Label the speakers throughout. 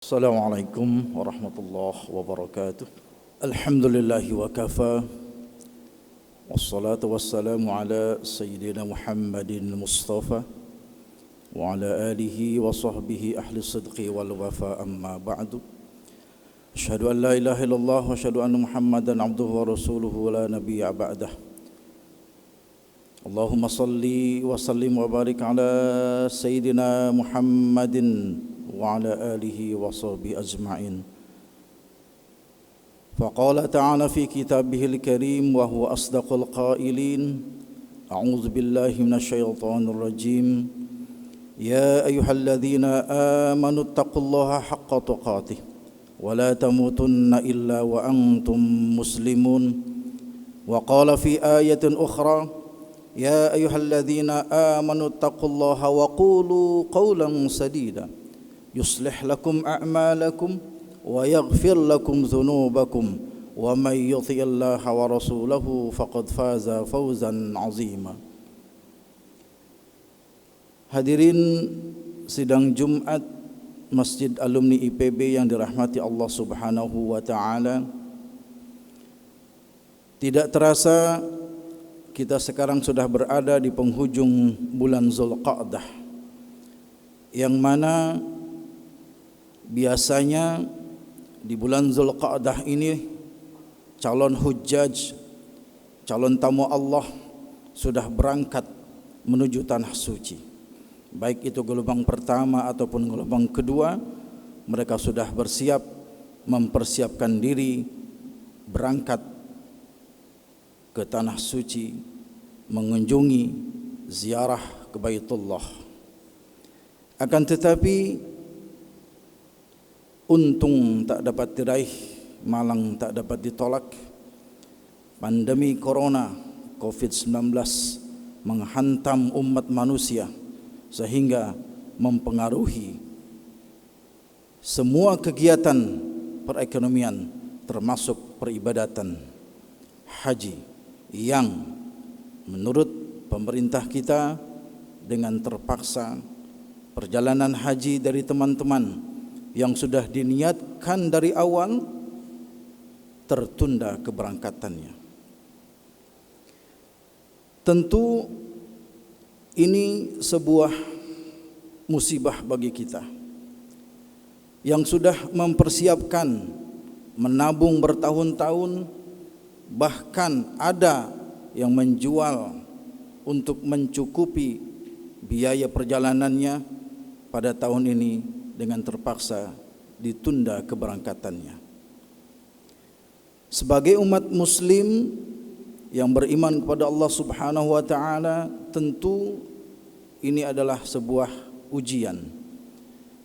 Speaker 1: Assalamualaikum warahmatullahi wabarakatuh. Alhamdulillahi wa kafa. Wassalatu wassalamu ala sayyidina Muhammadin Mustafa wa ala alihi wa sahbihi ahli sidqi wal wafa, amma ba'du. Asyhadu an la ilaha illallah wa asyhadu anna Muhammadan abduhu wa rasuluhu wa la nabiyya ba'dah. Allahumma salli wa sallim wa barik ala sayyidina Muhammadin وعلى آله وصحبه أجمعين. فقال تعالى في كتابه الكريم وهو أصدق القائلين: أعوذ بالله من الشيطان الرجيم يا أيها الذين آمنوا اتقوا الله حق تقاته ولا تموتن إلا وأنتم مسلمون. وقال في آية أخرى يا أيها الذين آمنوا اتقوا الله وقولوا قولا سديدا يصلح لكم أعمالكم ويغفر لكم ذنوبكم ومن يطع الله ورسوله فقد فاز فوزا عظيما. Hadirin sidang Jumat Masjid Alumni IPB yang dirahmati Allah Subhanahu wa taala. Tidak terasa kita sekarang sudah berada di penghujung bulan Zulqa'dah, yang mana biasanya di bulan Zulqa'dah ini calon hujjaj, calon tamu Allah sudah berangkat menuju tanah suci. Baik itu gelombang pertama ataupun gelombang kedua, mereka sudah bersiap mempersiapkan diri berangkat ke tanah suci, mengunjungi ziarah ke Baitullah. Akan tetapi untung tak dapat diraih, malang tak dapat ditolak. Pandemi corona COVID-19 menghantam umat manusia sehingga mempengaruhi semua kegiatan perekonomian, termasuk peribadatan haji, yang menurut pemerintah kita dengan terpaksa perjalanan haji dari teman-teman yang sudah diniatkan dari awal tertunda keberangkatannya. Tentu ini sebuah musibah bagi kita yang sudah mempersiapkan, menabung bertahun-tahun, bahkan ada yang menjual untuk mencukupi biaya perjalanannya. Pada tahun ini dengan terpaksa ditunda keberangkatannya. Sebagai umat muslim yang beriman kepada Allah Subhanahu wa taala, tentu ini adalah sebuah ujian.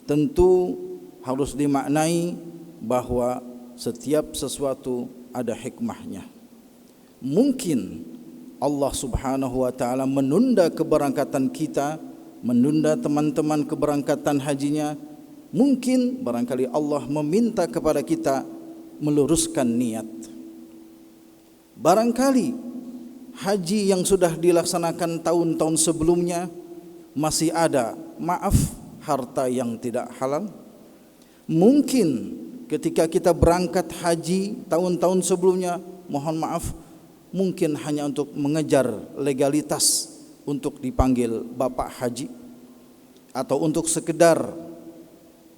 Speaker 1: Tentu harus dimaknai bahwa setiap sesuatu ada hikmahnya. Mungkin Allah Subhanahu wa taala menunda keberangkatan kita, menunda teman-teman keberangkatan hajinya. Mungkin barangkali Allah meminta kepada kita meluruskan niat. Barangkali haji yang sudah dilaksanakan tahun-tahun sebelumnya masih ada, maaf, harta yang tidak halal. Mungkin ketika kita berangkat haji tahun-tahun sebelumnya, mohon maaf, mungkin hanya untuk mengejar legalitas untuk dipanggil Bapak Haji, atau untuk sekedar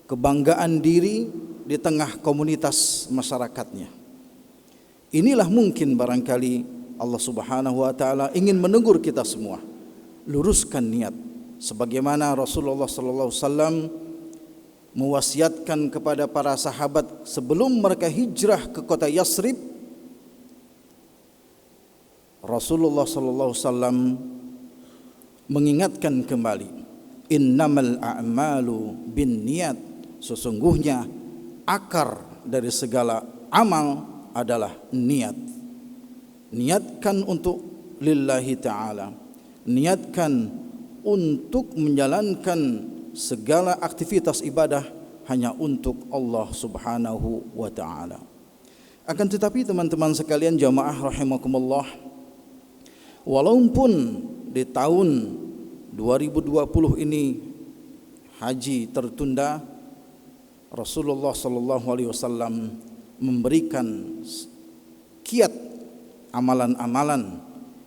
Speaker 1: kebanggaan diri di tengah komunitas masyarakatnya. Inilah mungkin barangkali Allah Subhanahu wa taala ingin menegur kita semua. Luruskan niat sebagaimana Rasulullah sallallahu alaihi wasallam mewasiatkan kepada para sahabat sebelum mereka hijrah ke kota Yasrib. Rasulullah sallallahu alaihi wasallam mengingatkan kembali, innamal a'malu binniyat, sesungguhnya akar dari segala amal adalah niat. Niatkan untuk lillahi ta'ala, niatkan untuk menjalankan segala aktivitas ibadah hanya untuk Allah Subhanahu wa ta'ala. Akan tetapi teman-teman sekalian jamaah rahimakumullah, walaupun di tahun 2020 ini haji tertunda, Rasulullah sallallahu alaihi wasallam memberikan kiat amalan-amalan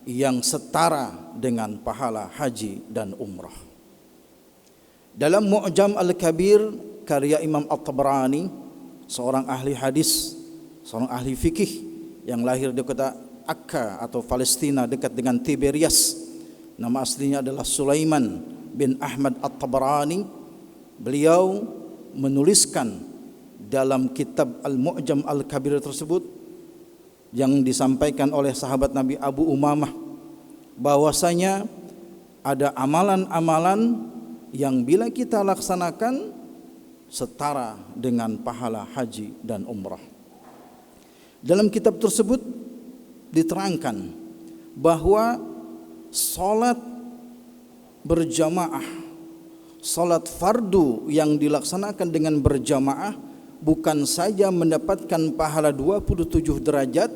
Speaker 1: yang setara dengan pahala haji dan umrah. Dalam Mu'jam Al-Kabir karya Imam At-Tabrani, seorang ahli hadis, seorang ahli fikih yang lahir di kota Akka atau Palestina dekat dengan Tiberias. Nama aslinya adalah Sulaiman bin Ahmad At-Tabrani. Beliau menuliskan dalam kitab Al-Mu'jam Al-Kabir tersebut yang disampaikan oleh sahabat Nabi Abu Umamah, bahwasanya ada amalan-amalan yang bila kita laksanakan setara dengan pahala haji dan umrah. Dalam kitab tersebut diterangkan bahwa salat berjamaah, salat fardu yang dilaksanakan dengan berjamaah bukan saja mendapatkan pahala 27 derajat,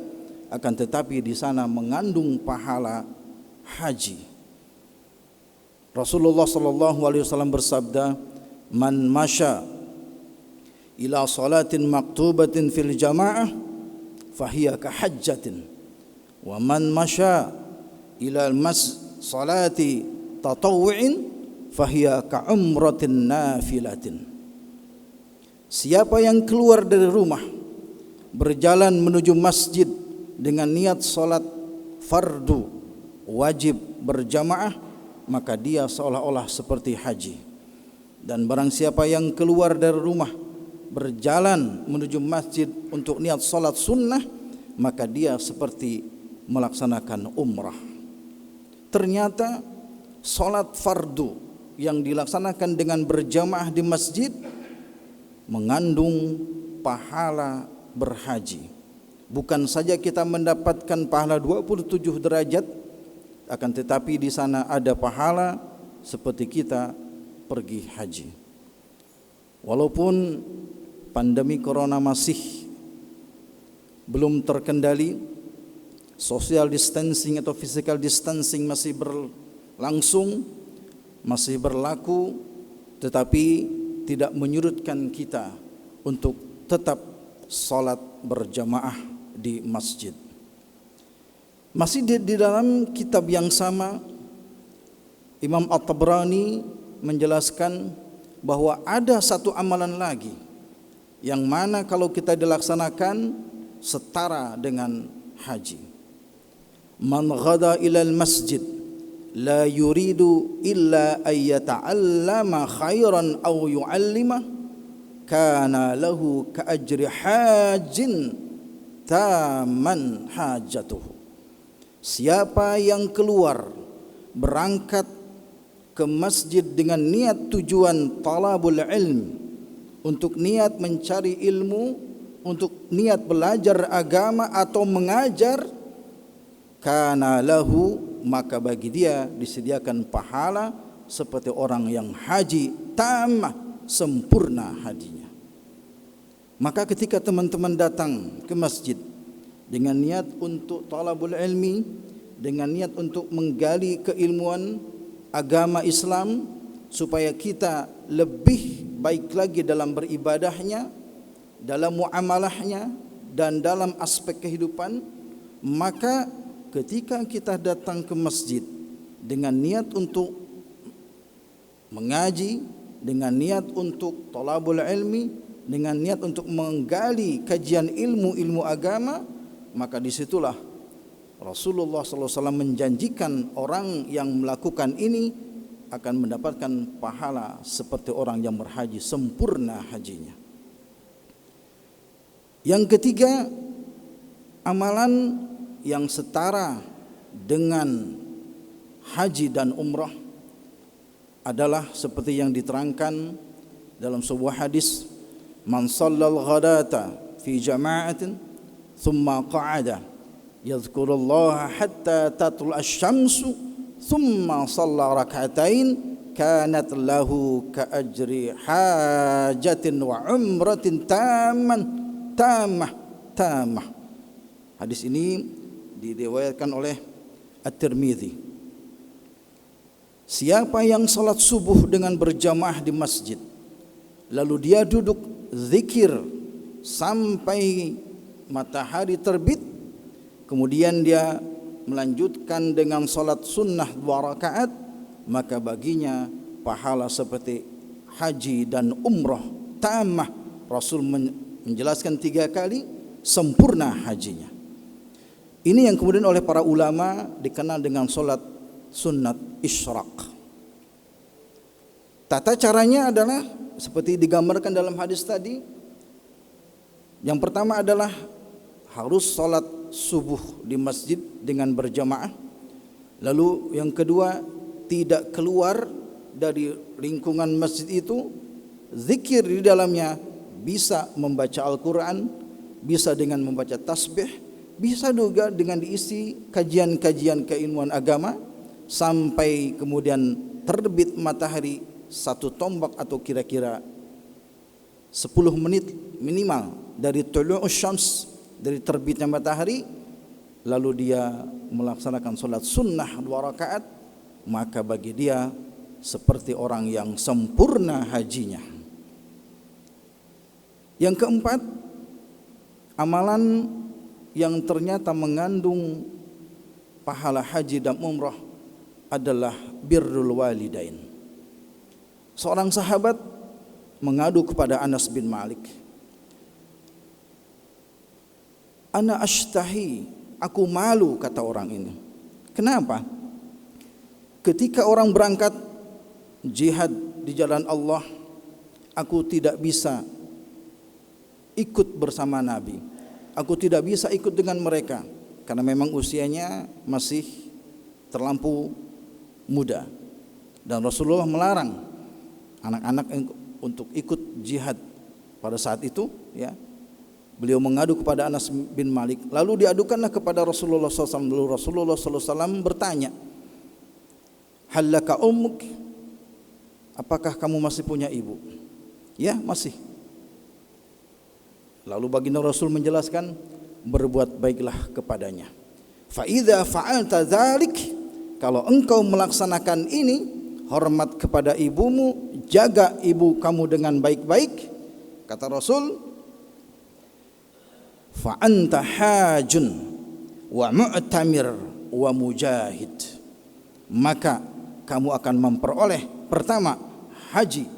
Speaker 1: akan tetapi di sana mengandung pahala haji. Rasulullah sallallahu alaihi wasallam bersabda, "Man masya ila salatin maktubatin fil jamaah fahiya ka hajjatin, wa man masya ila salati tatawwu'in fahiya ka umratin nafilatin." Siapa yang keluar dari rumah berjalan menuju masjid dengan niat salat fardu wajib berjamaah, maka dia seolah-olah seperti haji. Dan barang siapa yang keluar dari rumah berjalan menuju masjid untuk niat salat sunnah, maka dia seperti melaksanakan umrah. Ternyata salat fardu yang dilaksanakan dengan berjamaah di masjid mengandung pahala berhaji. Bukan saja kita mendapatkan pahala 27 derajat, akan tetapi di sana ada pahala seperti kita pergi haji. Walaupun pandemi corona masih belum terkendali, social distancing atau physical distancing masih berlangsung, masih berlaku, tetapi tidak menyurutkan kita untuk tetap salat berjamaah di masjid. Masih di dalam kitab yang sama, Imam At-Tabrani menjelaskan bahwa ada satu amalan lagi yang mana kalau kita dilaksanakan setara dengan haji. Man ghada ilal masjid la yuridu illa ay yata'allama khairan aw yu'allima kana lahu ka ajri hajin taman hajatuhu. Siapa yang keluar berangkat ke masjid dengan niat tujuan talabul ilm, untuk niat mencari ilmu, untuk niat belajar agama atau mengajar, kana lahu, maka bagi dia disediakan pahala seperti orang yang haji tamah, sempurna hajinya. Maka ketika teman-teman datang ke masjid dengan niat untuk talabul ilmi, dengan niat untuk menggali keilmuan agama Islam supaya kita lebih baik lagi dalam beribadahnya, dalam muamalahnya, dan dalam aspek kehidupan, maka ketika kita datang ke masjid dengan niat untuk mengaji, dengan niat untuk talabul ilmi, dengan niat untuk menggali kajian ilmu-ilmu agama, maka disitulah Rasulullah SAW menjanjikan orang yang melakukan ini akan mendapatkan pahala seperti orang yang berhaji sempurna hajinya. Yang ketiga, amalan yang setara dengan haji dan umrah adalah seperti yang diterangkan dalam sebuah hadis, man shallal ghadata fi jama'atin thumma qa'ada yadhkurullaha hatta tatlu'a asy-syamsu thumma shalla rak'atain kanat lahu ka ajri hajatin wa umratin tamah. Hadis ini diriwayatkan oleh At-Tirmidzi. Siapa yang salat subuh dengan berjamaah di masjid, lalu dia duduk zikir sampai matahari terbit, kemudian dia melanjutkan dengan salat sunnah 2 rakaat, maka baginya pahala seperti haji dan umrah tamah. Rasul menjelaskan 3 kali sempurna hajinya. Ini yang kemudian oleh para ulama dikenal dengan salat sunnat isyraq. Tata caranya adalah seperti digambarkan dalam hadis tadi. Yang pertama adalah harus salat subuh di masjid dengan berjamaah. Lalu yang kedua, tidak keluar dari lingkungan masjid itu, zikir di dalamnya bisa membaca Al-Quran, bisa dengan membaca tasbih, bisa juga dengan diisi kajian-kajian keilmuan agama sampai kemudian terbit matahari 1 tombak atau kira-kira 10 menit minimal dari tulu'us syams, dari terbitnya matahari, lalu dia melaksanakan salat sunnah 2 rakaat, maka bagi dia seperti orang yang sempurna hajinya. Yang keempat, amalan yang ternyata mengandung pahala haji dan umrah adalah birrul walidain. Seorang sahabat mengadu kepada Anas bin Malik, "Ana ashtahi, aku malu," kata orang ini. Kenapa? Ketika orang berangkat jihad di jalan Allah, aku tidak bisa ikut bersama Nabi. Aku tidak bisa ikut dengan mereka karena memang usianya masih terlampau muda, dan Rasulullah melarang anak-anak untuk ikut jihad pada saat itu, ya. Beliau mengadu kepada Anas bin Malik, lalu diadukanlah kepada Rasulullah SAW. Lalu Rasulullah SAW bertanya, "Hallaka ummuk?" Apakah kamu masih punya ibu? Ya, masih. Lalu baginda Rasul menjelaskan, berbuat baiklah kepadanya. Fa idza fa'alta dzalik, kalau engkau melaksanakan ini, hormat kepada ibumu, jaga ibu kamu dengan baik-baik, kata Rasul, fa anta hajun wa mu'tamir wa mujahid, maka kamu akan memperoleh pertama haji,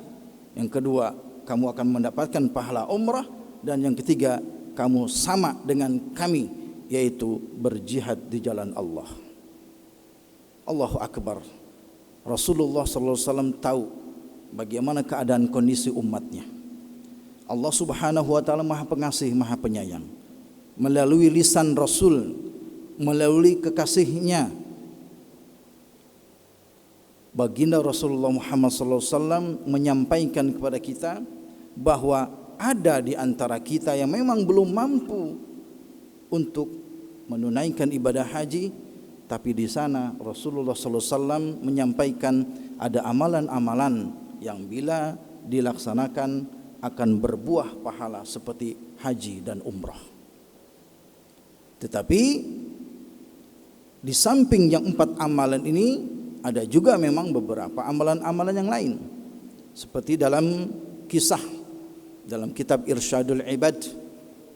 Speaker 1: yang kedua kamu akan mendapatkan pahala umrah, dan yang ketiga kamu sama dengan kami, yaitu berjihad di jalan Allah. Allahu Akbar. Rasulullah SAW tahu bagaimana keadaan kondisi umatnya. Allah Subhanahu wa taala Maha Pengasih, Maha Penyayang. Melalui lisan Rasul, melalui kekasihnya, baginda Rasulullah Muhammad SAW menyampaikan kepada kita bahwa ada di antara kita yang memang belum mampu untuk menunaikan ibadah haji, tapi di sana Rasulullah SAW menyampaikan ada amalan-amalan yang bila dilaksanakan akan berbuah pahala seperti haji dan umrah. Tetapi di samping yang 4 amalan ini, ada juga memang beberapa amalan-amalan yang lain. Seperti dalam kisah dalam kitab Irsyadul Ibad,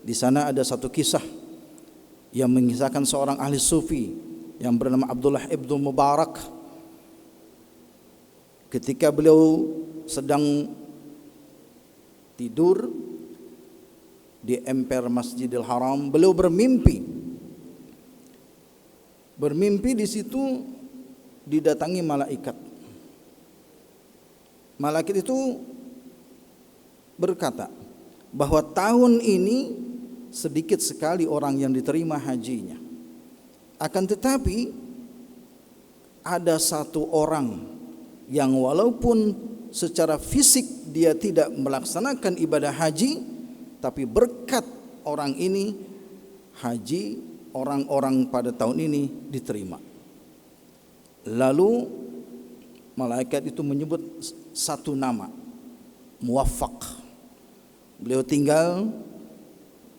Speaker 1: di sana ada satu kisah yang mengisahkan seorang ahli sufi yang bernama Abdullah ibnu Mubarak. Ketika beliau sedang tidur di emper Masjidil Haram, beliau bermimpi. Bermimpi di situ didatangi malaikat. Malaikat itu berkata bahwa tahun ini sedikit sekali orang yang diterima hajinya. Akan tetapi ada satu orang yang walaupun secara fisik dia tidak melaksanakan ibadah haji, tapi berkat orang ini haji orang-orang pada tahun ini diterima. Lalu malaikat itu menyebut satu nama, Muwaffaq. Beliau tinggal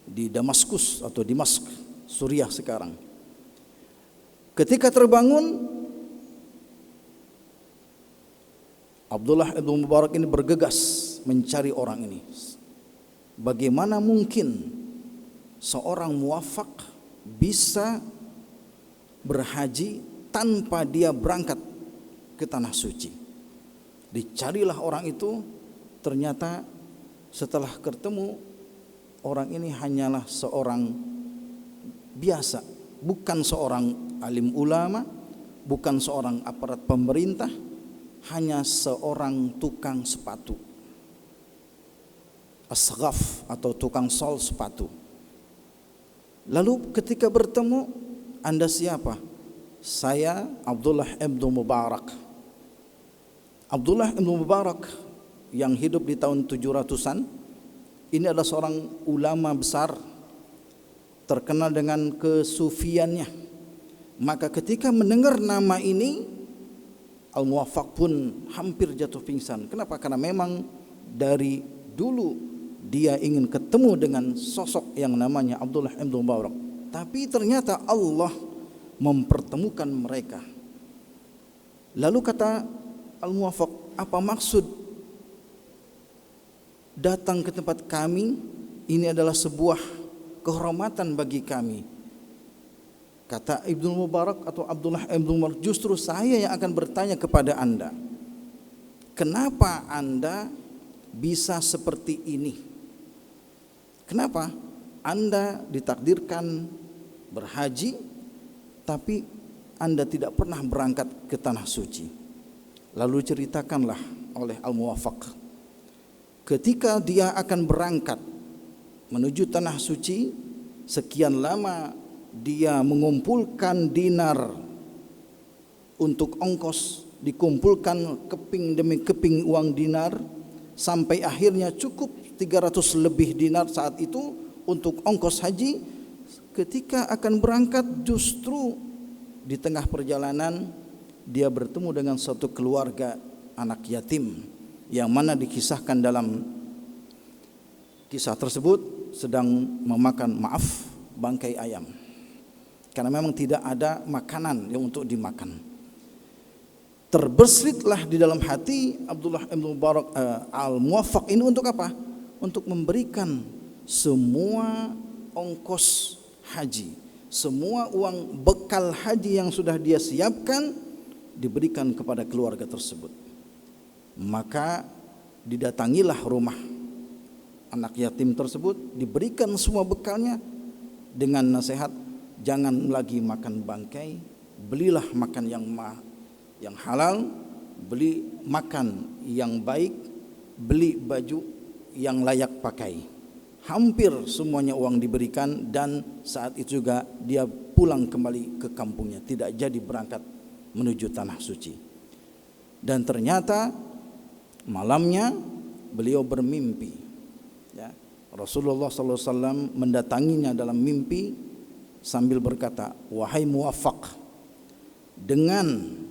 Speaker 1: di Damaskus atau Dimask, Suriah sekarang. Ketika terbangun, Abdullah ibn Mubarak ini bergegas mencari orang ini. bagaimana mungkin seorang muwafaq bisa berhaji tanpa dia berangkat ke tanah suci. Dicarilah orang itu, ternyata setelah ketemu orang ini hanyalah seorang biasa, bukan seorang alim ulama, bukan seorang aparat pemerintah, hanya seorang tukang sepatu, asghaf atau tukang sol sepatu. Lalu ketika bertemu, Anda siapa? Saya Abdullah ibn Mubarak. Abdullah ibn Mubarak yang hidup di tahun 700-an, ini adalah seorang ulama besar terkenal dengan kesufiannya. Maka ketika mendengar nama ini, Al-Muwaffaq pun hampir jatuh pingsan. Kenapa? Karena memang dari dulu dia ingin ketemu dengan sosok yang namanya Abdullah ibn Mubarak. Tapi ternyata Allah mempertemukan mereka. Lalu kata Al-Muwaffaq, apa maksud datang ke tempat kami? Ini adalah sebuah kehormatan bagi kami. Kata Ibnu Mubarak atau Abdullah ibn Mubarak, justru saya yang akan bertanya kepada Anda, kenapa Anda bisa seperti ini? Kenapa Anda ditakdirkan berhaji tapi Anda tidak pernah berangkat ke tanah suci? Lalu ceritakanlah oleh Al-Muwaffaq, ketika dia akan berangkat menuju tanah suci, sekian lama dia mengumpulkan dinar untuk ongkos, dikumpulkan keping demi keping uang dinar, sampai akhirnya cukup 300 lebih dinar saat itu untuk ongkos haji. Ketika akan berangkat, justru di tengah perjalanan dia bertemu dengan suatu keluarga anak yatim, yang mana dikisahkan dalam kisah tersebut sedang memakan bangkai ayam, karena memang tidak ada makanan yang untuk dimakan. Terberslitlah di dalam hati Abdullah ibn Mubarak Al-Muwaffaq ini untuk apa? Untuk memberikan semua ongkos haji, semua uang bekal haji yang sudah dia siapkan diberikan kepada keluarga tersebut. Maka didatangilah rumah anak yatim tersebut, diberikan semua bekalnya dengan nasihat, jangan lagi makan bangkai, belilah makan yang halal, beli makan yang baik, beli baju yang layak pakai. Hampir semuanya uang diberikan, dan saat itu juga dia pulang kembali ke kampungnya, tidak jadi berangkat menuju tanah suci. Dan ternyata malamnya beliau bermimpi, ya, Rasulullah SAW mendatanginya dalam mimpi sambil berkata, wahai Muwaffaq, dengan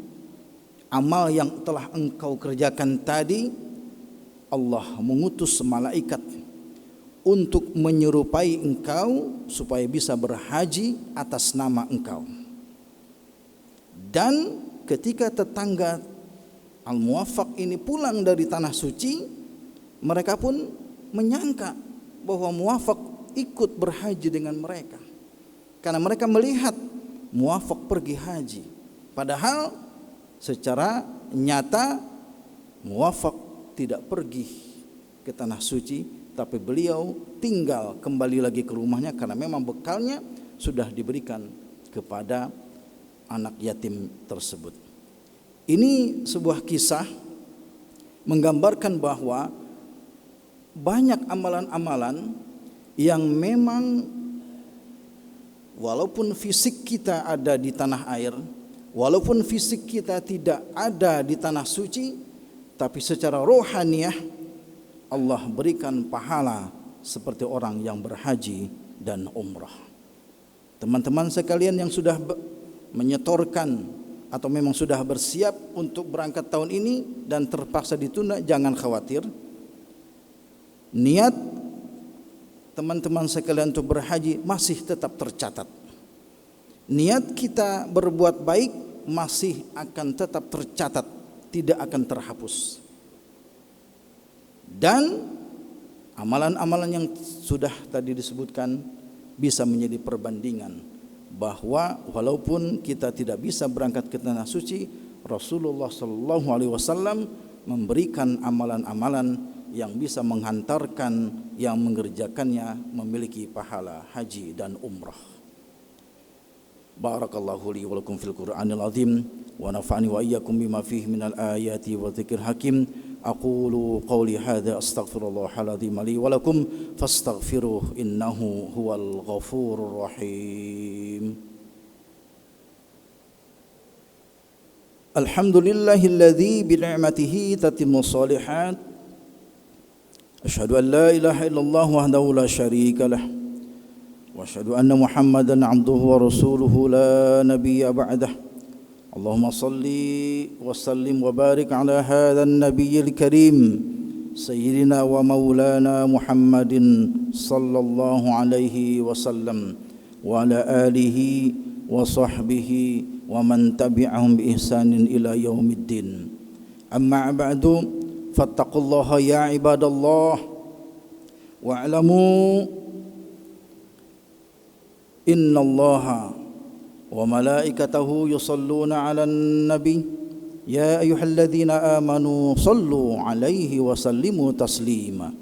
Speaker 1: amal yang telah engkau kerjakan tadi, Allah mengutus malaikat untuk menyerupai engkau supaya bisa berhaji atas nama engkau. Dan ketika tetangga Al-Muwaffaq ini pulang dari tanah suci, mereka pun menyangka bahwa Muwaffaq ikut berhaji dengan mereka, karena mereka melihat Muwaffaq pergi haji. Padahal secara nyata Muwaffaq tidak pergi ke tanah suci, tapi beliau tinggal kembali lagi ke rumahnya karena memang bekalnya sudah diberikan kepada anak yatim tersebut. Ini sebuah kisah menggambarkan bahwa banyak amalan-amalan yang memang walaupun fisik kita ada di tanah air, walaupun fisik kita tidak ada di tanah suci, tapi secara rohaniah Allah berikan pahala seperti orang yang berhaji dan umrah. Teman-teman sekalian yang sudah menyetorkan atau memang sudah bersiap untuk berangkat tahun ini dan terpaksa ditunda, jangan khawatir. Niat teman-teman sekalian untuk berhaji masih tetap tercatat. Niat kita berbuat baik masih akan tetap tercatat, tidak akan terhapus. Dan Amalan-amalan yang sudah tadi disebutkan bisa menjadi perbandingan bahwa walaupun kita tidak bisa berangkat ke tanah suci, Rasulullah sallallahu alaihi wasallam memberikan amalan-amalan yang bisa menghantarkan yang mengerjakannya memiliki pahala haji dan umrah. Barakallahu li wa lakum fil Qur'anil azim wa nafa'ani wa iyyakum bima fihi minal ayati wa dzikril hakim. Aqulu qawli hadza astaghfirullahal azim li wa lakum fastaghfiruhu innahu huwal ghafurur rahim. Alhamdulillahilladzi bi ni'matihi tatimmus shalihat. Asyhadu an la ilaha illallah wahdahu la syarika lah. Wa asyhadu anna Muhammadan 'abduhu wa rasuluhu la nabiyya ba'dah. Allahumma salli wa sallim wa barik ala hadzal nabiyyil karim sayyidina wa maulana Muhammadin sallallahu alaihi wasallam wa ala alihi wa sahbihi wa man tabi'ahum bi ihsanin ila yaumiddin. Amma ba'du, fattaqullaha ya ibadallah wa'lamu innallaha wa malaikatahu yusalluna 'alan nabi ya ayyuhalladzina amanu sallu 'alaihi wa sallimu taslima.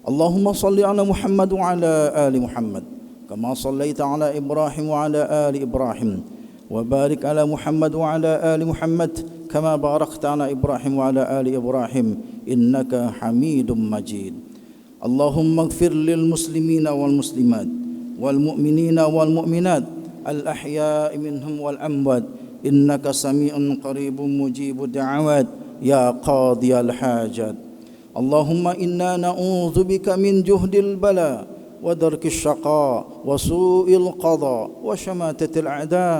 Speaker 1: Allahumma salli 'ala Muhammad wa 'ala ali Muhammad kama sallaita 'ala Ibrahim wa 'ala ali Ibrahim wa barik 'ala Muhammad wa 'ala ali Muhammad kama barakta 'ala Ibrahim wa 'ala ali Ibrahim innaka Hamidum Majid. Allahumma ighfir lil muslimina wal muslimat wal mu'minina wal mu'minat الأحياء منهم والأموات إنك سميع قريب مجيب الدعوات يا قاضي الحاجات. اللهم إنا نعوذ بك من جهد البلاء ودرك الشقاء وسوء القضاء وشماتة الأعداء.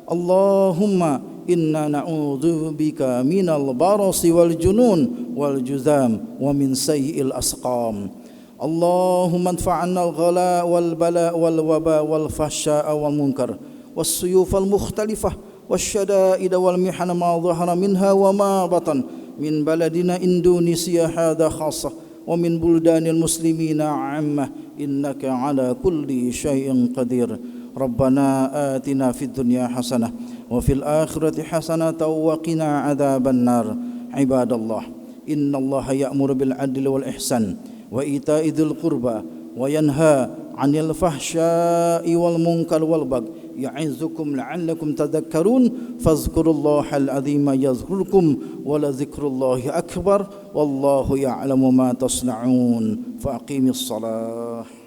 Speaker 1: اللهم إنا نعوذ بك من البرص والجنون والجذام ومن سيء الأسقام. اللهم ادفع عنا الغلاء والبلاء والوباء والفحشاء والمنكر والسيوف المختلفة والشدائد والمحن ما ظهر منها وما بطن من بلدنا إندونيسيا هذا خاصة ومن بلدان المسلمين عامة إنك على كل شيء قدير. ربنا آتنا في الدنيا حسنة وفي الآخرة حسنة وقنا عذاب النار. عباد الله إن الله يأمر بالعدل والإحسان وإيتاء ذي القربى وينهى عن الفحشاء والمنكر والبغي يعظكم لعلكم تذكرون فاذكروا الله العظيم يذكركم ولذكر الله أكبر والله يعلم ما تصنعون فأقيموا الصلاة.